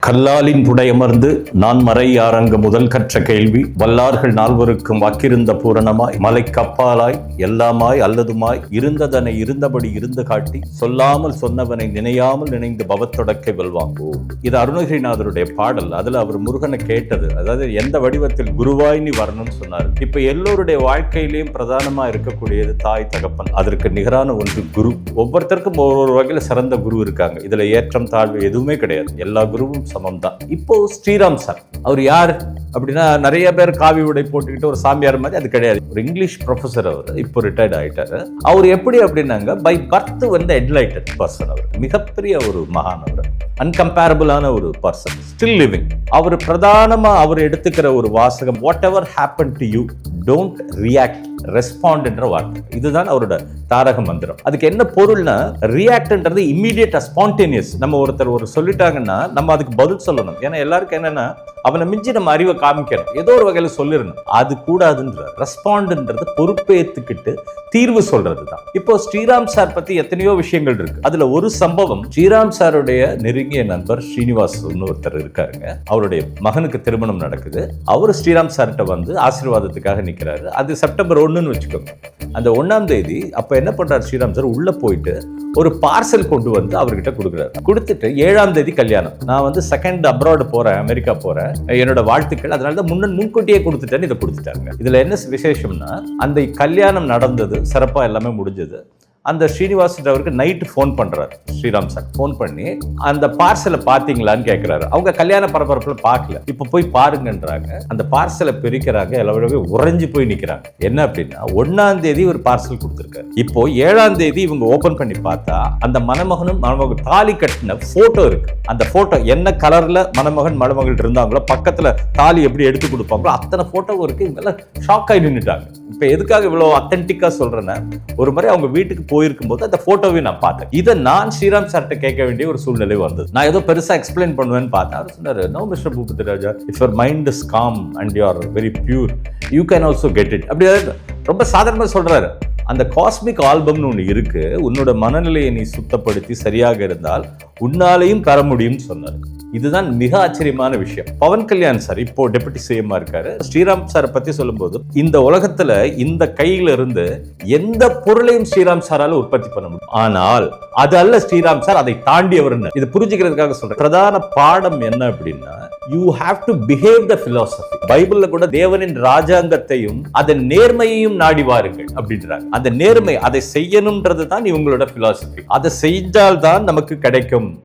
கல்லாலின் புடையமர்ந்து நான் மறையாரங்க முதல் கற்ற கேள்வி வல்லார்கள் நால்வருக்கும் வாக்கிருந்த பூரணமாய் மலை கப்பாலாய் எல்லாமாய் அல்லதுமாய் இருந்ததனை இருந்தபடி இருந்து காட்டி சொல்லாமல் சொன்னவனை நினையாமல் நினைந்து பவத்தொடக்கை வெல்வாங்கோ. இது அருணகிரிநாதருடைய பாடல். அதுல அவர் முருகனை கேட்டது, அதாவது எந்த வடிவத்தில் குருவாய் நீ வரணும்னு சொன்னார். இப்ப எல்லோருடைய வாழ்க்கையிலையும் பிரதானமா இருக்கக்கூடியது தாய் தகப்பன். அதற்கு நிகரான ஒன்று குரு. ஒவ்வொருத்தருக்கும் ஒவ்வொரு வகையில சிறந்த குரு இருக்காங்க. இதுல ஏற்றம் தாழ்வு எதுவுமே கிடையாது. எல்லா குருவும் சமம் தான். இப்போ ஸ்ரீராம் சார் அவர் யார் அப்படின்னா, நிறைய பேர் காவி உடை போட்டுக்கிட்டு ஒரு சாமியார் மாதிரி, அது கிடையாது. ஒரு இங்கிலீஷ் ப்ரொஃபசர். அவர் இப்போ ரிட்டையர்ட் ஆயிட்டாரு. அவர் எப்படி அப்படின்னாங்க, பை பர்த் வந்து என்லைட்டட் பர்சன். அவர் மிகப்பெரிய ஒரு மகான். அவர் அன்கம்பேரபிளான ஒரு பர்சன், ஸ்டில் லிவிங். அவர் பிரதானமா அவர் எடுத்துக்கிற ஒரு வாசகம், what ever happen to you don't react, respond என்ற வார்த்தை. இதுதான் அவரோட தாரக மந்திரம். அதுக்கு என்ன பொருள்னா, ரியாக்ட்ன்றது இம்மீடியட்டா ஸ்பான்டேனியஸ். நம்ம ஒருத்தர் ஒரு சொல்லிட்டாங்கன்னா நம்ம அதுக்கு பதில் சொல்லணும். ஏன்னா எல்லாருக்கும் என்னன்னா, அவனை மிஞ்சி நம்ம அறிவை காமிக்கணும், ஏதோ ஒரு வகையில சொல்லிடணும். அது கூடாதுன்ற ரெஸ்பாண்ட்ன்றது பொறுப்பேற்றுக்கிட்டு தீர்வு சொல்றது தான். இப்போ ஸ்ரீராம் சார் பத்தி எத்தனையோ விஷயங்கள் இருக்கு. அதுல ஒரு சம்பவம், ஸ்ரீராம் சாருடைய நெருங்கிய நண்பர் ஸ்ரீனிவாஸ் ஒருத்தர் இருக்காருங்க. அவருடைய மகனுக்கு திருமணம் நடக்குது. அவரு ஸ்ரீராம் சார்கிட்ட வந்து ஆசீர்வாதத்துக்காக நிக்கிறாரு. அது செப்டம்பர் 1ன்னு வச்சுக்கோங்க. அந்த 1ஆம் தேதி அப்ப என்ன பண்றாரு ஸ்ரீராம் சார், உள்ள போயிட்டு ஒரு பார்சல் கொண்டு வந்து அவர்கிட்ட கொடுக்குறாரு. கொடுத்துட்டு 7ஆம் தேதி கல்யாணம், நான் வந்து செகண்ட் அப்ராட் போறேன், அமெரிக்கா போறேன், என்னோட வாழ்த்துக்கள், அதனாலதான் முன்கூட்டியே கொடுத்துட்டேன்னு இதை கொடுத்துட்டாங்க. இதுல என்ன விசேஷம்னா, அந்த கல்யாணம் நடந்தது சிறப்பா, எல்லாமே முடிஞ்சது. அந்த ஸ்ரீனிவாசன்றவருக்கு நைட்டு ஃபோன் பண்றாரு ஸ்ரீராம் சார். ஃபோன் பண்ணி அந்த பார்சலை பாத்தீங்களான்னு கேட்கிறாரு. அவங்க கல்யாண பரபரப்புல பார்க்கல. இப்ப போய் பாருங்கன்றாங்க. அந்த பார்சலை பிரிக்கிறாங்க. எல்லாமே உறைஞ்சு போய் நிக்கிறாங்க. என்ன அப்படின்னா, 1ஆம் தேதி ஒரு பார்சல் கொடுத்திருக்காரு. இப்போ 7ஆம் தேதி இவங்க ஓபன் பண்ணி பார்த்தா அந்த மணமகனும் மணமகன் தாலி கட்டின போட்டோ இருக்கு. அந்த போட்டோ என்ன கலர்ல மணமகன் மணமகள் இருந்தாங்களோ, பக்கத்துல தாலி எப்படி எடுத்து கொடுப்பாங்களோ அத்தனை போட்டோ இருக்கு. இவங்க எல்லாம் ஷாக் ஆகி நின்னுட்டாங்க. இப்ப எதுக்காக இவ்வளவு அத்தன்டிக்கா சொல்றேன்னா, ஒரு முறை அவங்க வீட்டுக்கு போயிருக்கும் போது அந்த போட்டோவை நான் பார்த்தேன். இதை நான் ஸ்ரீராம் சார்ட்ட கேட்க வேண்டிய ஒரு சூழ்நிலை வந்தது. நான் ஏதோ பெருசா எக்ஸ்பிளைன் பண்ணுவேன்னு பார்த்தேன். அவர் சொன்னாரு, no mister Boopathi Raja, if your mind is calm and you are very pure, you can also get it. அப்படி ரொம்ப சாதாரணமா சொல்றாரு. அந்த காஸ்மிக் ஆல்பம்னு ஒண்ணு இருக்கு. உன்னோட மனநிலையை நீ சுத்தப்படுத்தி சரியாக இருந்தால் உன்னாலையும் பெற முடியும்னு சொன்னார். இதுதான் மிக ஆச்சரியமான விஷயம். பவன் கல்யாண் சார் இப்போ டெபுட்டி சிஎம் இருக்காரு. ஸ்ரீராம் சார் பத்தி சொல்லும்போது, இந்த உலகத்துல இந்த கையில இருந்து எந்த பொருளையும் ஸ்ரீராம் சாரால உற்பத்தி பண்ண முடியும். ஆனால் அது அல்ல ஸ்ரீராம் சார், அதை தாண்டியவர். இது புரிஞ்சுக்கிறதுக்காக சொல்றேன். பிரதான பாடம் என்ன அப்படின்னா, you have to behave the philosophy. பைபிள்ல கூட தேவனின் ராஜாங்கத்தையும் அதன் நேர்மையையும் நாடி வாருங்கள் அப்படின்றாங்க. அந்த நேர்மை, அதை செய்யணும்ன்றது தான் இவங்களோட philosophy. அதை செஞ்சால்தான் நமக்கு கிடைக்கும்.